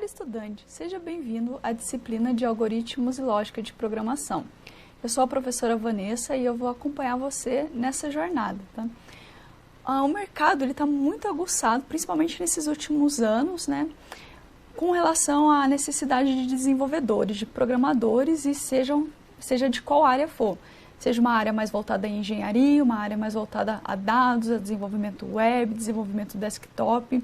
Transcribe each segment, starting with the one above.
estudante, seja bem-vindo à disciplina de Algoritmos e Lógica de Programação. Eu sou a professora Vanessa e eu vou acompanhar você nessa jornada. Tá? O mercado está muito aguçado, principalmente nesses últimos anos, né, com relação à necessidade de desenvolvedores, de programadores, e seja de qual área for. Seja uma área mais voltada à engenharia, uma área mais voltada a dados, a desenvolvimento web, desenvolvimento desktop.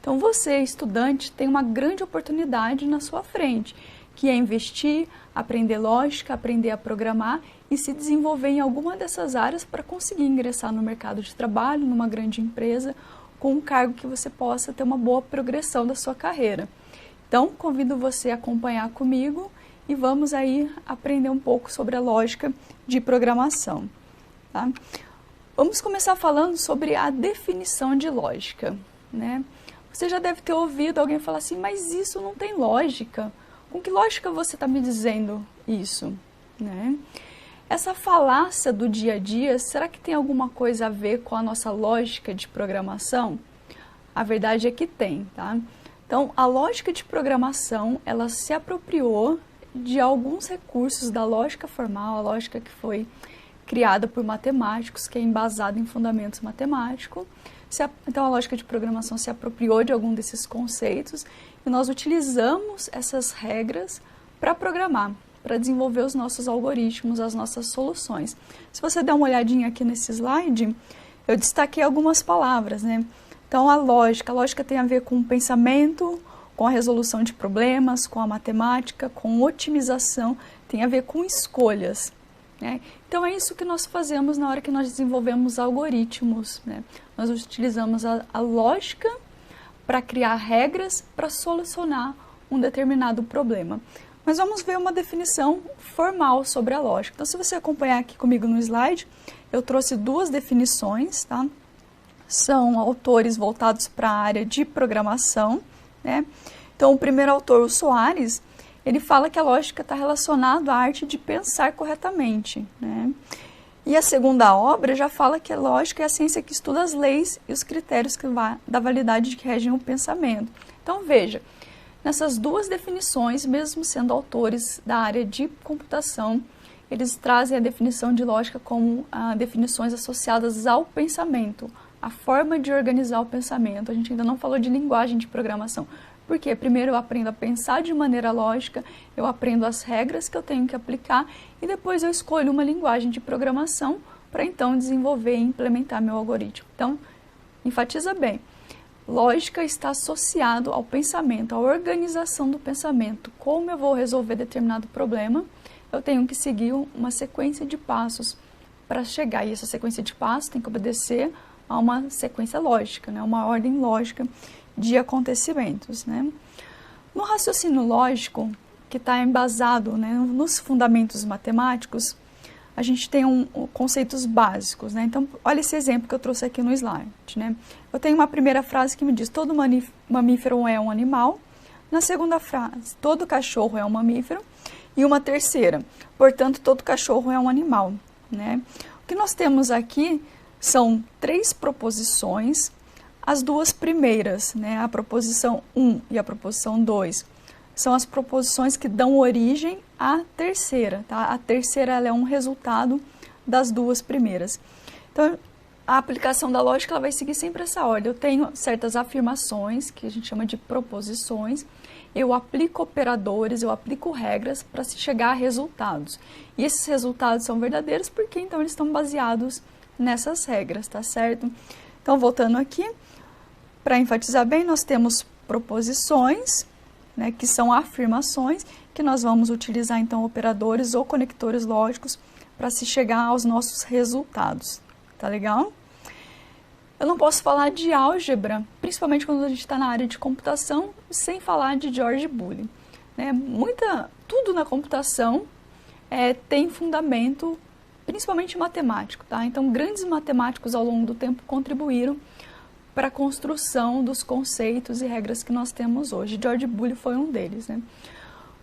Então você, estudante, tem uma grande oportunidade na sua frente, que é investir, aprender lógica, aprender a programar e se desenvolver em alguma dessas áreas para conseguir ingressar no mercado de trabalho, numa grande empresa, com um cargo que você possa ter uma boa progressão da sua carreira. Então, convido você a acompanhar comigo e vamos aí aprender um pouco sobre a lógica de programação. Tá? Vamos começar falando sobre a definição de lógica, né? Você já deve ter ouvido alguém falar assim, mas isso não tem lógica. Com que lógica você está me dizendo isso? Né? Essa falácia do dia a dia, será que tem alguma coisa a ver com a nossa lógica de programação? A verdade é que tem, tá? Então, a lógica de programação, ela se apropriou de alguns recursos da lógica formal, a lógica que foi criada por matemáticos, que é embasada em fundamentos matemáticos. Então, a lógica de programação se apropriou de algum desses conceitos e nós utilizamos essas regras para programar, para desenvolver os nossos algoritmos, as nossas soluções. Se você der uma olhadinha aqui nesse slide, eu destaquei algumas palavras, né? Então, a lógica tem a ver com o pensamento, com a resolução de problemas, com a matemática, com otimização, tem a ver com escolhas. Né? Então, é isso que nós fazemos na hora que nós desenvolvemos algoritmos. Né? Nós utilizamos a lógica para criar regras para solucionar um determinado problema. Mas vamos ver uma definição formal sobre a lógica. Então, se você acompanhar aqui comigo no slide, eu trouxe duas definições, tá? São autores voltados para a área de programação, né? Então, o primeiro autor, o Soares, ele fala que a lógica está relacionada à arte de pensar corretamente, né? E a segunda obra já fala que a lógica é a ciência que estuda as leis e os critérios da validade que regem o pensamento. Então, veja, nessas duas definições, mesmo sendo autores da área de computação, eles trazem a definição de lógica como definições associadas ao pensamento, a forma de organizar o pensamento. A gente ainda não falou de linguagem de programação. Porque primeiro eu aprendo a pensar de maneira lógica, eu aprendo as regras que eu tenho que aplicar e depois eu escolho uma linguagem de programação para então desenvolver e implementar meu algoritmo. Então, enfatiza bem, lógica está associado ao pensamento, à organização do pensamento. Como eu vou resolver determinado problema, eu tenho que seguir uma sequência de passos para chegar. E essa sequência de passos tem que obedecer a uma sequência lógica, né? Uma ordem lógica de acontecimentos. Né? No raciocínio lógico, que está embasado, né, nos fundamentos matemáticos, a gente tem conceitos básicos. Né? Então, olha esse exemplo que eu trouxe aqui no slide. Né? Eu tenho uma primeira frase que me diz, todo mamífero é um animal. Na segunda frase, todo cachorro é um mamífero. E uma terceira, portanto, todo cachorro é um animal. Né? O que nós temos aqui são três proposições. As duas primeiras, né, a proposição 1 e a proposição 2, são as proposições que dão origem à terceira. Tá? A terceira ela é um resultado das duas primeiras. Então, a aplicação da lógica ela vai seguir sempre essa ordem. Eu tenho certas afirmações, que a gente chama de proposições, eu aplico operadores, eu aplico regras para se chegar a resultados. E esses resultados são verdadeiros porque então eles estão baseados nessas regras, tá certo? Então, voltando aqui, para enfatizar bem, nós temos proposições, né, que são afirmações, que nós vamos utilizar, então, operadores ou conectores lógicos para se chegar aos nossos resultados. Tá legal? Eu não posso falar de álgebra, principalmente quando a gente está na área de computação, sem falar de George Boole. Né? Tudo na computação tem fundamento, principalmente matemático. Tá? Então, grandes matemáticos ao longo do tempo contribuíram para a construção dos conceitos e regras que nós temos hoje. George Boole foi um deles. Né?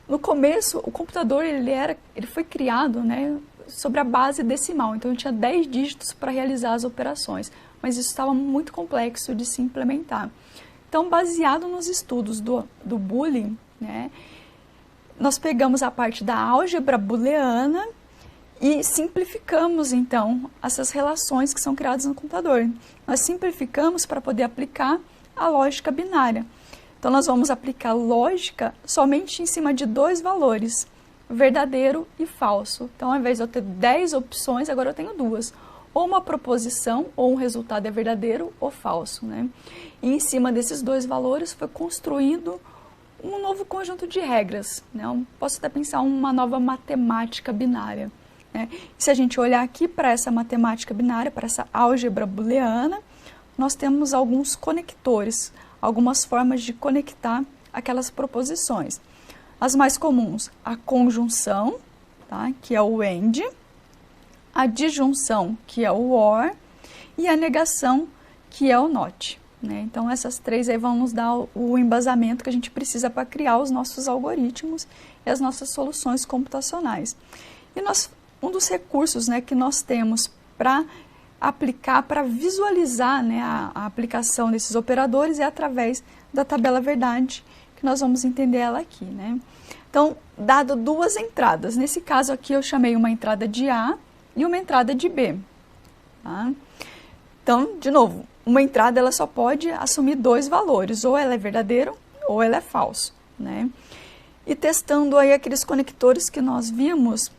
No começo, o computador ele foi criado, né, sobre a base decimal, então tinha 10 dígitos para realizar as operações, mas isso estava muito complexo de se implementar. Então, baseado nos estudos do Boolean, né, nós pegamos a parte da álgebra booleana e simplificamos, então, essas relações que são criadas no computador. Nós simplificamos para poder aplicar a lógica binária. Então, nós vamos aplicar lógica somente em cima de 2 valores, verdadeiro e falso. Então, ao invés de eu ter 10 opções, agora eu tenho 2. Ou uma proposição, ou um resultado é verdadeiro ou falso, né? E em cima desses 2 valores foi construído um novo conjunto de regras, né? Posso até pensar uma nova matemática binária, né? Se a gente olhar aqui para essa matemática binária, para essa álgebra booleana, nós temos alguns conectores, algumas formas de conectar aquelas proposições. As mais comuns, a conjunção, tá? Que é o AND, a disjunção, que é o OR, e a negação, que é o NOT, né? Então, essas 3 aí vão nos dar o embasamento que a gente precisa para criar os nossos algoritmos e as nossas soluções computacionais. E um dos recursos, né, que nós temos para aplicar, para visualizar, né, a aplicação desses operadores é através da tabela verdade, que nós vamos entender ela aqui, né? Então, dado 2 entradas, nesse caso aqui eu chamei uma entrada de A e uma entrada de B, tá? Então, de novo, uma entrada ela só pode assumir 2 valores, ou ela é verdadeiro ou ela é falso, né? E testando aí aqueles conectores que nós vimos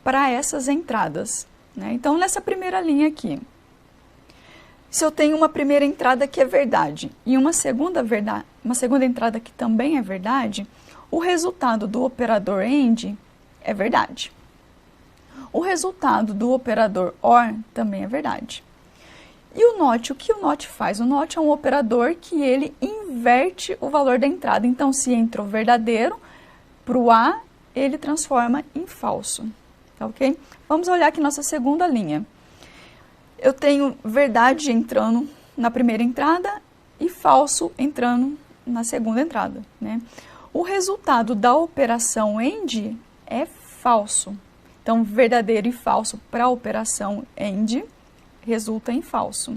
para essas entradas, né? Então, nessa primeira linha aqui, se eu tenho uma primeira entrada que é verdade e uma segunda entrada que também é verdade, o resultado do operador AND é verdade. O resultado do operador OR também é verdade. E o NOT, o que o NOT faz? O NOT é um operador que ele inverte o valor da entrada. Então, se entrou verdadeiro, para o A, ele transforma em falso. Tá, ok? Vamos olhar aqui nossa segunda linha. Eu tenho verdade entrando na primeira entrada e falso entrando na segunda entrada, né? O resultado da operação AND é falso. Então, verdadeiro e falso para a operação AND resulta em falso.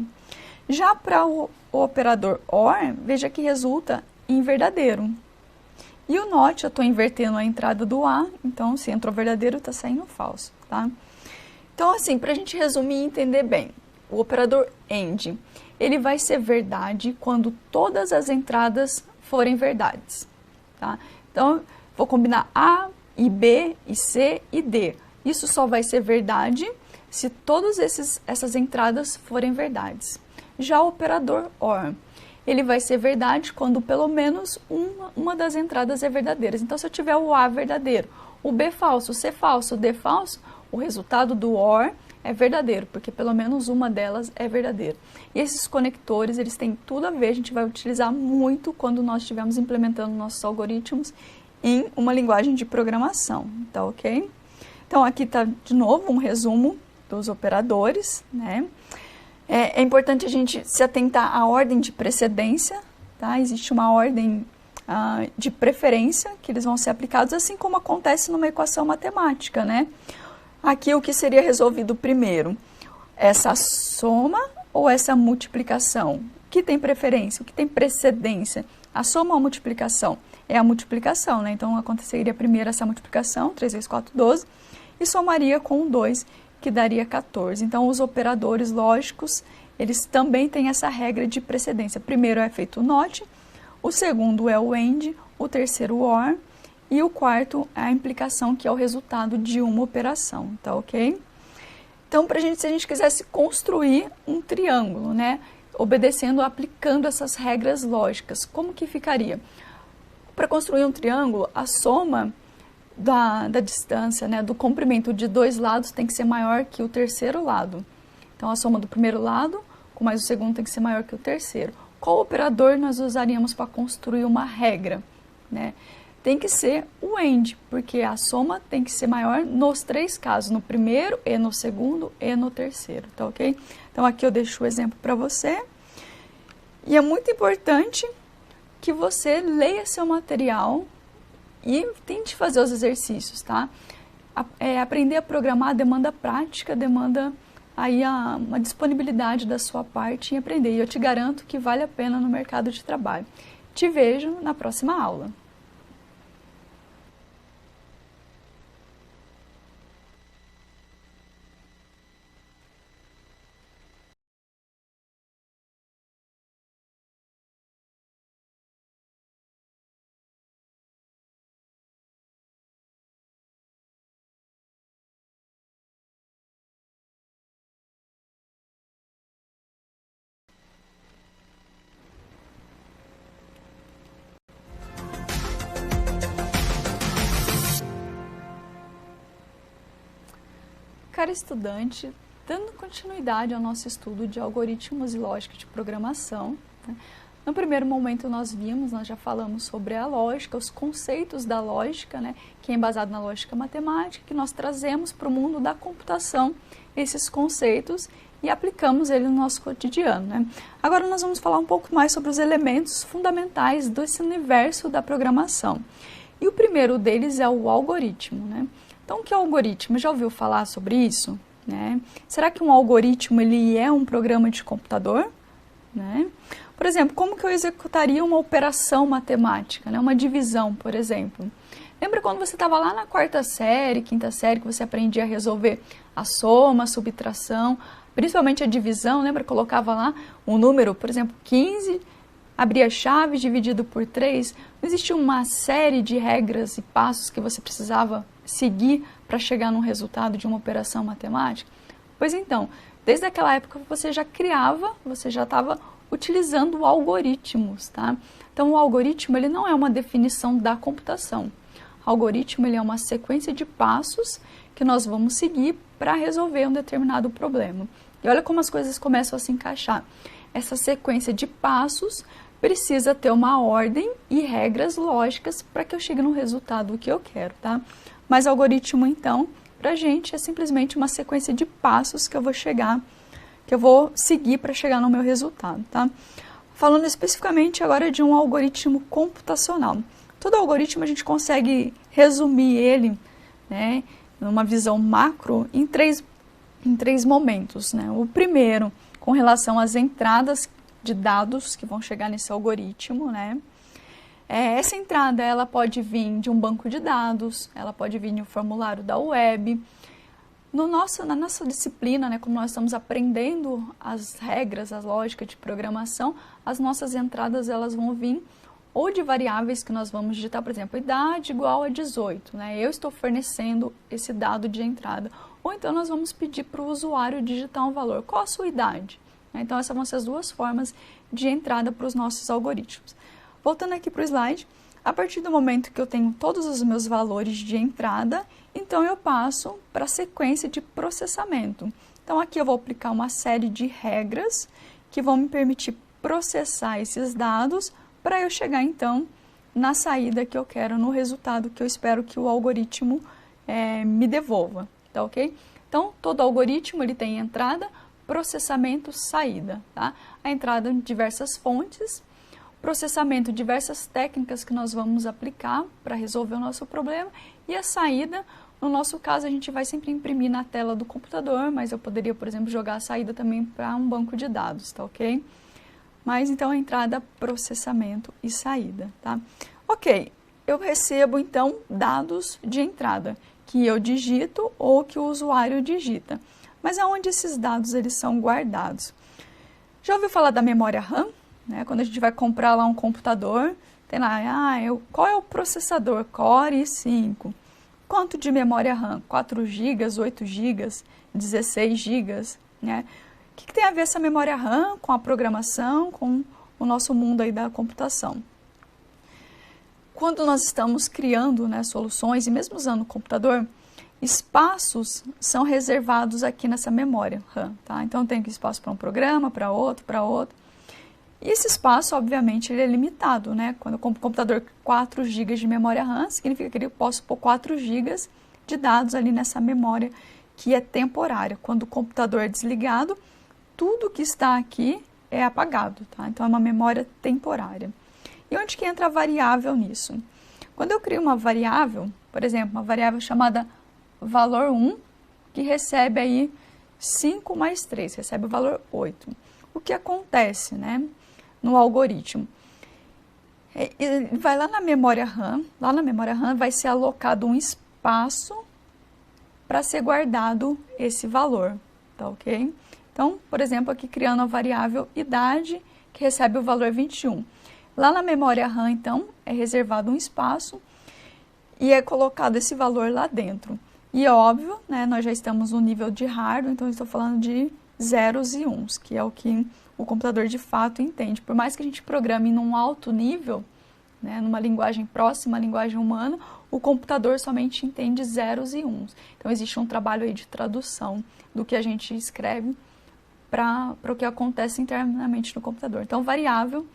Já para o operador OR, veja que resulta em verdadeiro. E o NOT, eu estou invertendo a entrada do A, então se entrou verdadeiro, está saindo falso, tá? Então, assim, para a gente resumir e entender bem, o operador AND, ele vai ser verdade quando todas as entradas forem verdades, tá? Então, vou combinar A e B e C e D. Isso só vai ser verdade se todas essas entradas forem verdades. Já o operador OR, ele vai ser verdade quando pelo menos uma das entradas é verdadeira. Então, se eu tiver o A verdadeiro, o B falso, o C falso, o D falso, o resultado do OR é verdadeiro, porque pelo menos uma delas é verdadeira. E esses conectores, eles têm tudo a ver, a gente vai utilizar muito quando nós estivermos implementando nossos algoritmos em uma linguagem de programação, tá ok? Então, aqui está, de novo, um resumo dos operadores, né? É importante a gente se atentar à ordem de precedência, tá? Existe uma ordem de preferência que eles vão ser aplicados, assim como acontece numa equação matemática, né? Aqui, o que seria resolvido primeiro? Essa soma ou essa multiplicação? O que tem preferência? O que tem precedência? A soma ou a multiplicação? É a multiplicação, né? Então, aconteceria primeiro essa multiplicação, 3 vezes 4, 12, e somaria com 2, que daria 14. Então, os operadores lógicos, eles também têm essa regra de precedência. Primeiro é feito o NOT, o segundo é o AND, o terceiro o OR, e o quarto é a implicação, que é o resultado de uma operação, tá ok? Então, se a gente quisesse construir um triângulo, né, obedecendo, aplicando essas regras lógicas, como que ficaria? Para construir um triângulo, a soma da distância, né, do comprimento de 2 lados tem que ser maior que o terceiro lado. Então, a soma do primeiro lado com mais o segundo tem que ser maior que o terceiro. Qual operador nós usaríamos para construir uma regra, né? Tem que ser o AND, porque a soma tem que ser maior nos 3 casos, no primeiro, e no segundo, e no terceiro, tá ok? Então, aqui eu deixo o exemplo para você. E é muito importante que você leia seu material e tente fazer os exercícios, tá? Aprender a programar demanda prática, demanda aí uma disponibilidade da sua parte em aprender. E eu te garanto que vale a pena no mercado de trabalho. Te vejo na próxima aula. Cara estudante, dando continuidade ao nosso estudo de algoritmos e lógica de programação, né? No primeiro momento nós já falamos sobre a lógica, os conceitos da lógica, né? Que é embasado na lógica matemática, que nós trazemos para o mundo da computação esses conceitos e aplicamos ele no nosso cotidiano, né? Agora nós vamos falar um pouco mais sobre os elementos fundamentais desse universo da programação. E o primeiro deles é o algoritmo, né? Então, o que é o algoritmo? Já ouviu falar sobre isso? Né? Será que um algoritmo ele é um programa de computador? Né? Por exemplo, como que eu executaria uma operação matemática, né? Uma divisão, por exemplo? Lembra quando você estava lá na quarta série, quinta série, que você aprendia a resolver a soma, a subtração, principalmente a divisão, lembra? Colocava lá um número, por exemplo, 15, abria a chave dividido por 3. Não existia uma série de regras e passos que você precisava seguir para chegar num resultado de uma operação matemática? Pois então, desde aquela época você já estava utilizando algoritmos, tá? Então o algoritmo ele não é uma definição da computação. O algoritmo ele é uma sequência de passos que nós vamos seguir para resolver um determinado problema. E olha como as coisas começam a se encaixar. Essa sequência de passos precisa ter uma ordem e regras lógicas para que eu chegue no resultado que eu quero, tá? Mas algoritmo, então, para a gente é simplesmente uma sequência de passos que eu vou seguir para chegar no meu resultado, tá? Falando especificamente agora de um algoritmo computacional. Todo algoritmo a gente consegue resumir ele, né, numa visão macro em três momentos, né? O primeiro, com relação às entradas de dados que vão chegar nesse algoritmo, né? Essa entrada ela pode vir de um banco de dados, ela pode vir de um formulário da web. Na nossa disciplina, né, como nós estamos aprendendo as regras, a lógica de programação, as nossas entradas elas vão vir ou de variáveis que nós vamos digitar, por exemplo, idade igual a 18, né? Eu estou fornecendo esse dado de entrada. Ou então nós vamos pedir para o usuário digitar um valor. Qual a sua idade? Então essas vão ser as duas formas de entrada para os nossos algoritmos. Voltando aqui para o slide, a partir do momento que eu tenho todos os meus valores de entrada, então eu passo para a sequência de processamento. Então aqui eu vou aplicar uma série de regras que vão me permitir processar esses dados para eu chegar então na saída que eu quero, no resultado que eu espero que o algoritmo me devolva, tá ok? Então todo algoritmo ele tem entrada, processamento, saída, tá? A entrada em diversas fontes, processamento, diversas técnicas que nós vamos aplicar para resolver o nosso problema, e a saída, no nosso caso, a gente vai sempre imprimir na tela do computador, mas eu poderia, por exemplo, jogar a saída também para um banco de dados, tá ok? Mas então a entrada, processamento e saída, tá? Ok, eu recebo então dados de entrada, que eu digito ou que o usuário digita. Mas aonde esses dados eles são guardados? Já ouviu falar da memória RAM? Né? Quando a gente vai comprar lá um computador, tem lá, qual é o processador? Core i5. Quanto de memória RAM? 4 GB, 8 GB, 16 GB, né? O que tem a ver essa memória RAM com a programação, com o nosso mundo aí da computação? Quando nós estamos criando, né, soluções, e mesmo usando o computador, espaços são reservados aqui nessa memória RAM, tá? Então tem espaço para um programa, para outro, para outro. E esse espaço, obviamente, ele é limitado, né? Quando eu compro um computador com 4 GB de memória RAM, significa que eu posso pôr 4 GB de dados ali nessa memória que é temporária. Quando o computador é desligado, tudo que está aqui é apagado, tá? Então é uma memória temporária. E onde que entra a variável nisso? Quando eu crio uma variável, por exemplo, uma variável chamada valor 1, que recebe aí 5 mais 3, recebe o valor 8. O que acontece, né, no algoritmo? Ele vai lá na memória RAM, vai ser alocado um espaço para ser guardado esse valor, tá ok? Então, por exemplo, aqui criando a variável idade, que recebe o valor 21. Lá na memória RAM, então, é reservado um espaço e é colocado esse valor lá dentro. E óbvio, né, nós já estamos no nível de hardware, então eu estou falando de zeros e uns, que é o que o computador de fato entende. Por mais que a gente programe num alto nível, né, numa linguagem próxima à linguagem humana, o computador somente entende zeros e uns. Então existe um trabalho aí de tradução do que a gente escreve para o que acontece internamente no computador. Então variável,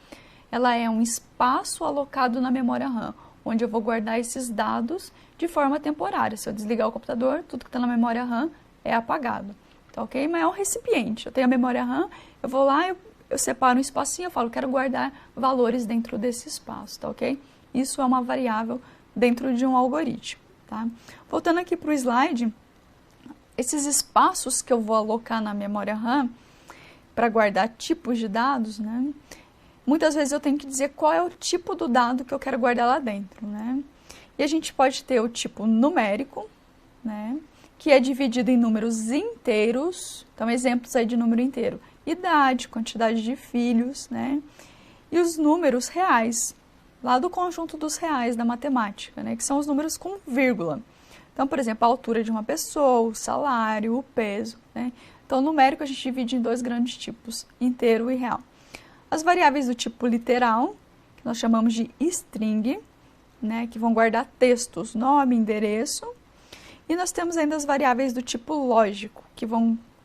ela é um espaço alocado na memória RAM, onde eu vou guardar esses dados de forma temporária. Se eu desligar o computador, tudo que está na memória RAM é apagado. Tá ok? Mas é um recipiente. Eu tenho a memória RAM, eu vou lá, eu separo um espacinho, eu falo, quero guardar valores dentro desse espaço, tá ok? Isso é uma variável dentro de um algoritmo, tá? Voltando aqui para o slide, esses espaços que eu vou alocar na memória RAM para guardar tipos de dados, né? Muitas vezes eu tenho que dizer qual é o tipo do dado que eu quero guardar lá dentro, né? E a gente pode ter o tipo numérico, né, que é dividido em números inteiros, então exemplos aí de número inteiro, idade, quantidade de filhos, né, e os números reais, lá do conjunto dos reais da matemática, né, que são os números com vírgula. Então, por exemplo, a altura de uma pessoa, o salário, o peso, né. Então, o numérico a gente divide em dois grandes tipos, inteiro e real. As variáveis do tipo literal, que nós chamamos de string, né, que vão guardar textos, nome, endereço. E nós temos ainda as variáveis do tipo lógico, que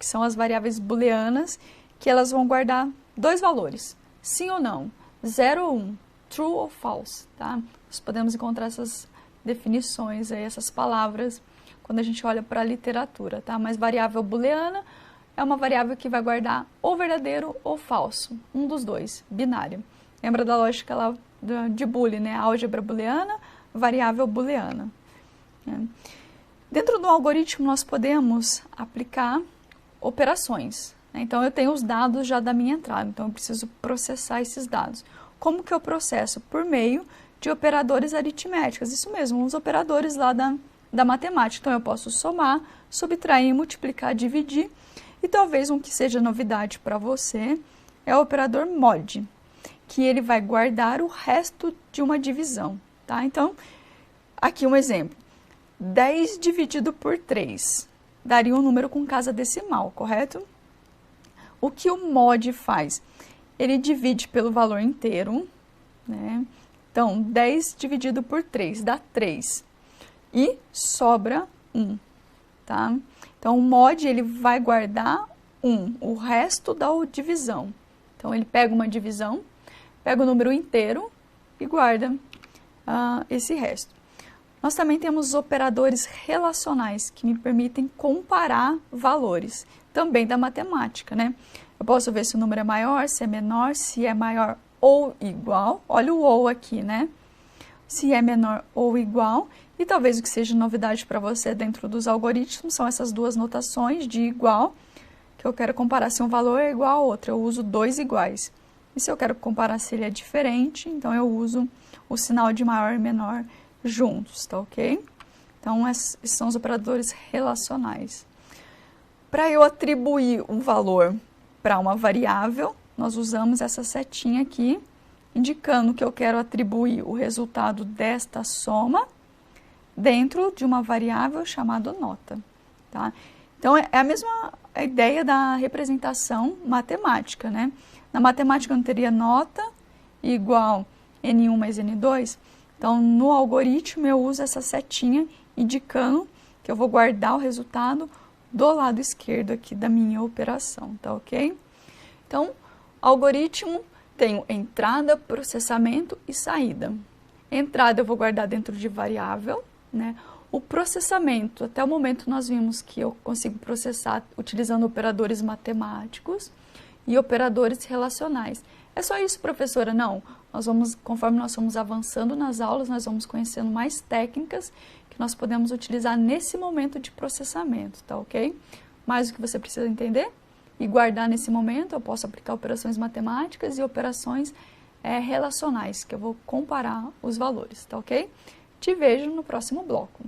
são as variáveis booleanas, que elas vão guardar dois valores, sim ou não, 0 ou 1, true ou false, tá? Nós podemos encontrar essas definições, aí, essas palavras, quando a gente olha para a literatura, tá? Mas variável booleana é uma variável que vai guardar ou verdadeiro ou falso, um dos dois, binário. Lembra da lógica lá de Boolean, né? Álgebra booleana, variável booleana. Né? Dentro do algoritmo, nós podemos aplicar operações. Né? Então, eu tenho os dados já da minha entrada, então eu preciso processar esses dados. Como que eu processo? Por meio de operadores aritméticos. Isso mesmo, os operadores lá da matemática. Então, eu posso somar, subtrair, multiplicar, dividir. E talvez um que seja novidade para você é o operador mod, que ele vai guardar o resto de uma divisão, tá? Então, aqui um exemplo. 10 dividido por 3 daria um número com casa decimal, correto? O que o mod faz? Ele divide pelo valor inteiro, né? Então, 10 dividido por 3 dá 3 e sobra 1, tá? Então, o mod ele vai guardar 1, o resto da divisão. Então, ele pega uma divisão, pega o número inteiro e guarda esse resto. Nós também temos operadores relacionais que me permitem comparar valores, também da matemática, né? Eu posso ver se o número é maior, se é menor, se é maior ou igual. Olha o ou aqui, né? Se é menor ou igual. E talvez o que seja novidade para você dentro dos algoritmos são essas duas notações de igual, que eu quero comparar se um valor é igual a outro. Eu uso dois iguais. E se eu quero comparar se ele é diferente, então eu uso o sinal de maior e menor juntos, tá ok? Então, esses são os operadores relacionais. Para eu atribuir um valor para uma variável, nós usamos essa setinha aqui, indicando que eu quero atribuir o resultado desta soma dentro de uma variável chamada nota, tá? Então, é a mesma ideia da representação matemática, né? Na matemática eu não teria nota igual N1 mais N2. Então, no algoritmo eu uso essa setinha indicando que eu vou guardar o resultado do lado esquerdo aqui da minha operação, tá ok? Então, algoritmo tem entrada, processamento e saída. Entrada eu vou guardar dentro de variável, né? O processamento, até o momento nós vimos que eu consigo processar utilizando operadores matemáticos e operadores relacionais. É só isso, professora? Não. Conforme nós vamos avançando nas aulas, nós vamos conhecendo mais técnicas que nós podemos utilizar nesse momento de processamento, tá ok? mais o que você precisa entender e guardar nesse momento. Eu posso aplicar operações matemáticas e operações relacionais, que eu vou comparar os valores, tá ok? Te vejo no próximo bloco.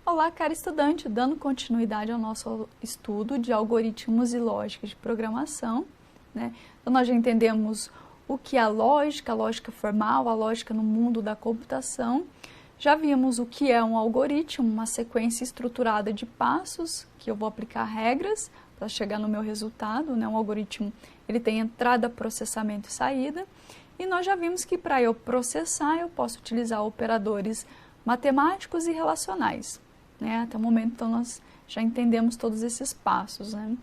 Olá, cara estudante, dando continuidade ao nosso estudo de algoritmos e lógica de programação, né? Então, nós já entendemos o que é a lógica formal, a lógica no mundo da computação. Já vimos o que é um algoritmo, uma sequência estruturada de passos, que eu vou aplicar regras para chegar no meu resultado, né? Um algoritmo, ele tem entrada, processamento e saída. E nós já vimos que para eu processar, eu posso utilizar operadores matemáticos e relacionais. Né? Até o momento, então, nós já entendemos todos esses passos. Né?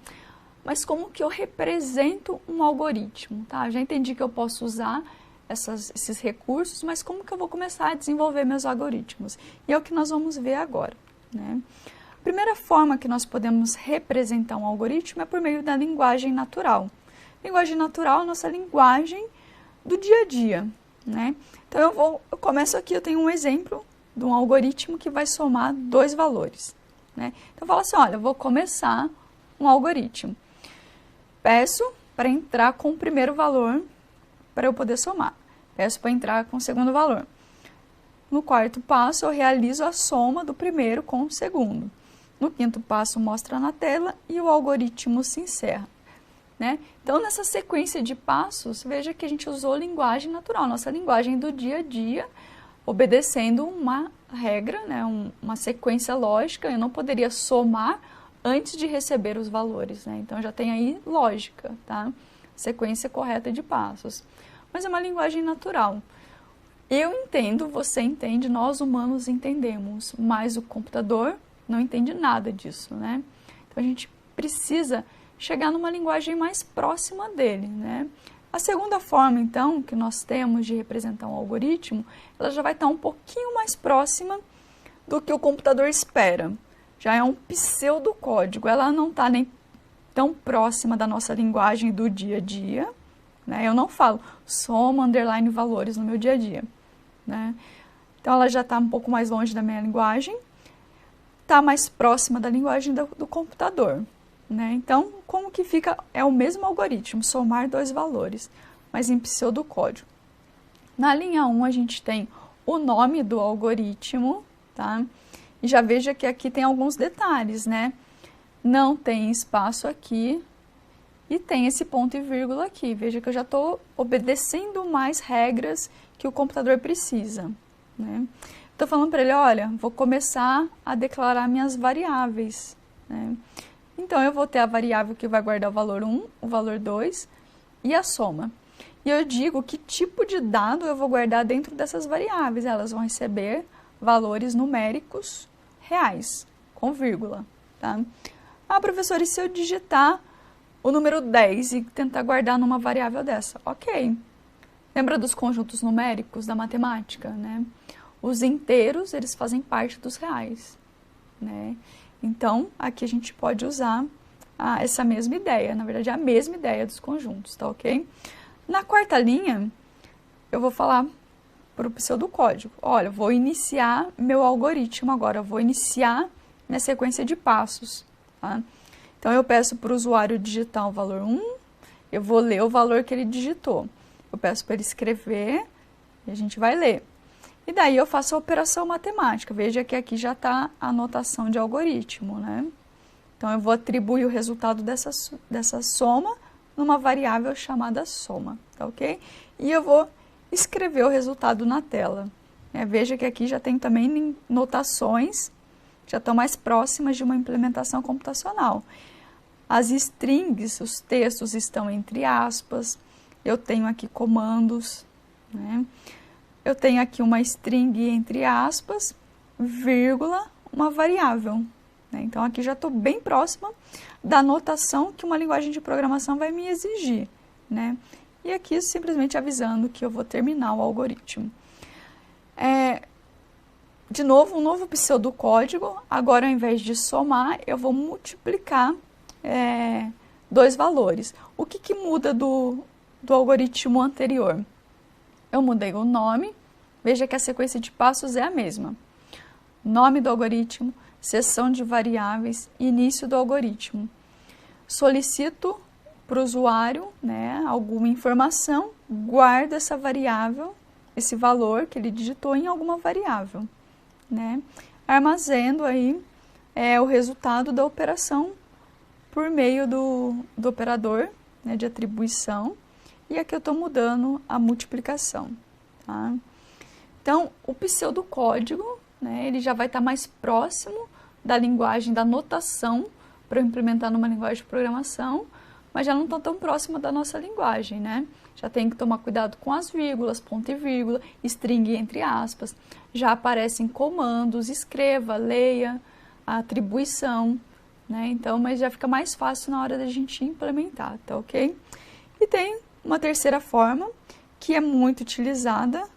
Mas como que eu represento um algoritmo? Tá? Já entendi que eu posso usar esses recursos, mas como que eu vou começar a desenvolver meus algoritmos? E é o que nós vamos ver agora. Né? A primeira forma que nós podemos representar um algoritmo é por meio da linguagem natural. Linguagem natural é a nossa linguagem do dia a dia. Né? Então, eu começo aqui, eu tenho um exemplo de um algoritmo que vai somar dois valores. Né? Então, eu falo assim, olha, eu vou começar um algoritmo. Peço para entrar com o primeiro valor para eu poder somar. Peço para entrar com o segundo valor. No quarto passo, eu realizo a soma do primeiro com o segundo. No quinto passo, mostra na tela e o algoritmo se encerra. Né? Então, nessa sequência de passos, veja que a gente usou linguagem natural, nossa linguagem do dia a dia, obedecendo uma regra, né, uma sequência lógica. Eu não poderia somar antes de receber os valores. Né? Então, já tem aí lógica, tá? Sequência correta de passos. Mas é uma linguagem natural. Eu entendo, você entende, nós humanos entendemos, mas o computador não entende nada disso. Né? Então, a gente precisa chegar numa linguagem mais próxima dele. Né? A segunda forma, então, que nós temos de representar um algoritmo, ela já vai estar um pouquinho mais próxima do que o computador espera. Já é um pseudocódigo, ela não está nem tão próxima da nossa linguagem do dia a dia. Né? Eu não falo soma, underline, valores no meu dia a dia. Né? Então, ela já está um pouco mais longe da minha linguagem, está mais próxima da linguagem do computador. Né? Então, como que fica? É o mesmo algoritmo, somar dois valores, mas em pseudocódigo. Na linha 1, a gente tem o nome do algoritmo, tá? E já veja que aqui tem alguns detalhes, né? Não tem espaço aqui e tem esse ponto e vírgula aqui. Veja que eu já estou obedecendo mais regras que o computador precisa. Né? Estou falando para ele, olha, vou começar a declarar minhas variáveis. Né? Então, eu vou ter a variável que vai guardar o valor 1, o valor 2 e a soma. E eu digo que tipo de dado eu vou guardar dentro dessas variáveis. Elas vão receber valores numéricos reais, com vírgula. Tá? Ah, professor, e se eu digitar o número 10 e tentar guardar numa variável dessa? Ok. Lembra dos conjuntos numéricos da matemática? Né? Os inteiros, eles fazem parte dos reais. Né? Então, aqui a gente pode usar essa mesma ideia, na verdade, a mesma ideia dos conjuntos, tá ok? Na quarta linha, eu vou falar para o pseudocódigo, olha, eu vou iniciar meu algoritmo agora, eu vou iniciar minha sequência de passos, tá? Então, eu peço para o usuário digitar o valor 1, eu vou ler o valor que ele digitou. Eu peço para ele escrever e a gente vai ler. E daí eu faço a operação matemática. Veja que aqui já está a notação de algoritmo, né? Então, eu vou atribuir o resultado dessa soma numa variável chamada soma, tá ok? E eu vou escrever o resultado na tela. Veja que aqui já tem também notações, já estão mais próximas de uma implementação computacional. As strings, os textos estão entre aspas, eu tenho aqui comandos, né? Eu tenho aqui uma string entre aspas, vírgula, uma variável, né? Então, aqui já estou bem próxima da notação que uma linguagem de programação vai me exigir, né? E aqui simplesmente avisando que eu vou terminar o algoritmo. De novo, um novo pseudocódigo. Agora, ao invés de somar, eu vou multiplicar dois valores. O que muda do algoritmo anterior? Eu mudei o nome. Veja que a sequência de passos é a mesma. Nome do algoritmo, seção de variáveis, início do algoritmo. Solicito para o usuário, né, alguma informação, guardo essa variável, esse valor que ele digitou em alguma variável, né? Armazeno aí o resultado da operação por meio do operador, né, de atribuição, e aqui eu estou mudando a multiplicação, tá? Então, o pseudocódigo, né, ele já vai estar mais próximo da linguagem, da notação, para eu implementar numa linguagem de programação, mas já não está tão próximo da nossa linguagem, né? Já tem que tomar cuidado com as vírgulas, ponto e vírgula, string entre aspas. Já aparecem comandos, escreva, leia, a atribuição, né? Então, mas já fica mais fácil na hora da gente implementar, tá ok? E tem uma terceira forma, que é muito utilizada,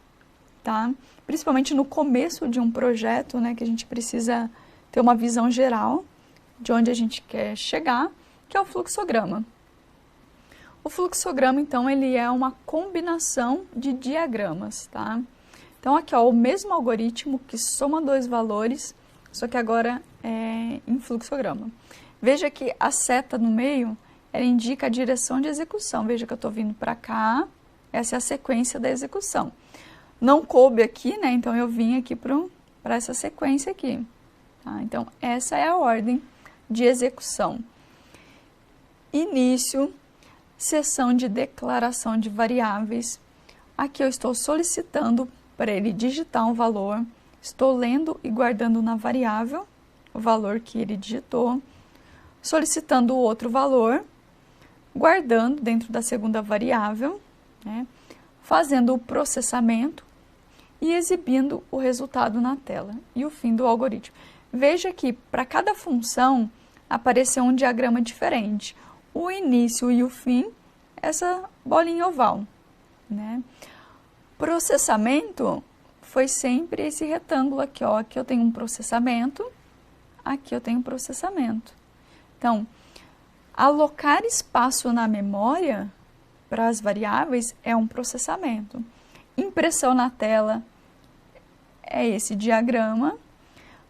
tá? Principalmente no começo de um projeto, né? Que a gente precisa ter uma visão geral de onde a gente quer chegar, que é o fluxograma. O fluxograma, então, ele é uma combinação de diagramas, tá? Então, aqui, ó, o mesmo algoritmo que soma dois valores, só que agora é em fluxograma. Veja que a seta no meio, ela indica a direção de execução. Veja que eu estou vindo para cá, essa é a sequência da execução. Não coube aqui, né? Então, eu vim aqui para essa sequência aqui. Tá? Então, essa é a ordem de execução. Início, seção de declaração de variáveis. Aqui eu estou solicitando para ele digitar um valor. Estou lendo e guardando na variável o valor que ele digitou. Solicitando o outro valor, guardando dentro da segunda variável, né? Fazendo o processamento e exibindo o resultado na tela. E o fim do algoritmo. Veja que para cada função apareceu um diagrama diferente. O início e o fim, essa bolinha oval, né? Processamento foi sempre esse retângulo aqui, ó. Aqui eu tenho um processamento, aqui eu tenho um processamento. Então, alocar espaço na memória para as variáveis é um processamento. Impressão na tela é esse diagrama.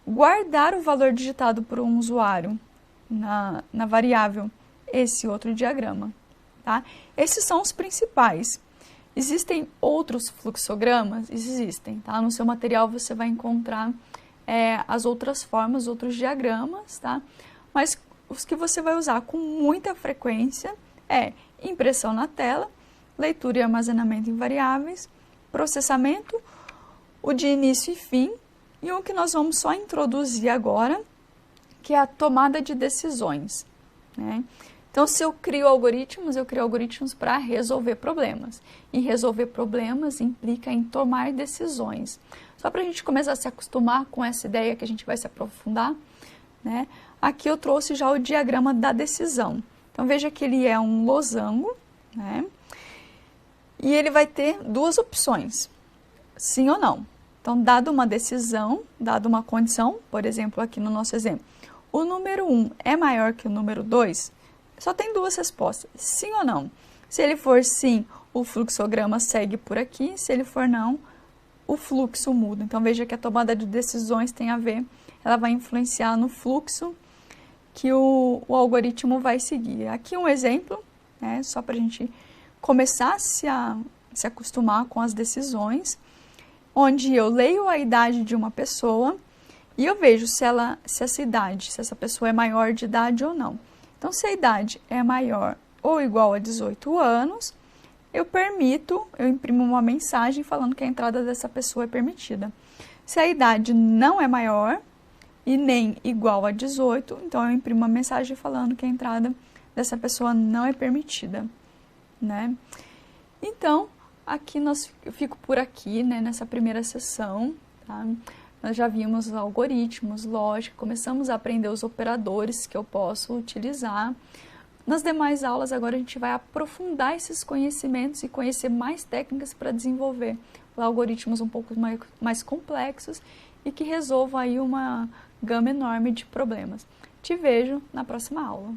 Guardar o valor digitado por um usuário na variável, esse outro diagrama, tá? Esses são os principais. Existem outros fluxogramas? Existem, tá? No seu material você vai encontrar as outras formas, outros diagramas, tá? Mas os que você vai usar com muita frequência é impressão na tela, leitura e armazenamento em variáveis, processamento, o de início e fim, e um que nós vamos só introduzir agora, que é a tomada de decisões, né? Então, se eu crio algoritmos para resolver problemas. E resolver problemas implica em tomar decisões. Só para a gente começar a se acostumar com essa ideia que a gente vai se aprofundar, né? Aqui eu trouxe já o diagrama da decisão. Então, veja que ele é um losango, né? E ele vai ter duas opções, sim ou não. Então, dado uma decisão, dado uma condição, por exemplo, aqui no nosso exemplo, o número 1 é maior que o número 2, só tem duas respostas, sim ou não. Se ele for sim, o fluxograma segue por aqui, se ele for não, o fluxo muda. Então, veja que a tomada de decisões tem a ver, ela vai influenciar no fluxo que o algoritmo vai seguir. Aqui um exemplo, né, só para a gente começar a se acostumar com as decisões, onde eu leio a idade de uma pessoa e eu vejo se essa pessoa é maior de idade ou não. Então, se a idade é maior ou igual a 18 anos, eu imprimo uma mensagem falando que a entrada dessa pessoa é permitida. Se a idade não é maior e nem igual a 18, então eu imprimo uma mensagem falando que a entrada dessa pessoa não é permitida, né? Então, aqui eu fico por aqui, né, nessa primeira sessão, tá? Nós já vimos algoritmos, lógica, começamos a aprender os operadores que eu posso utilizar. Nas demais aulas, agora a gente vai aprofundar esses conhecimentos e conhecer mais técnicas para desenvolver algoritmos um pouco mais complexos e que resolvam aí uma gama enorme de problemas. Te vejo na próxima aula.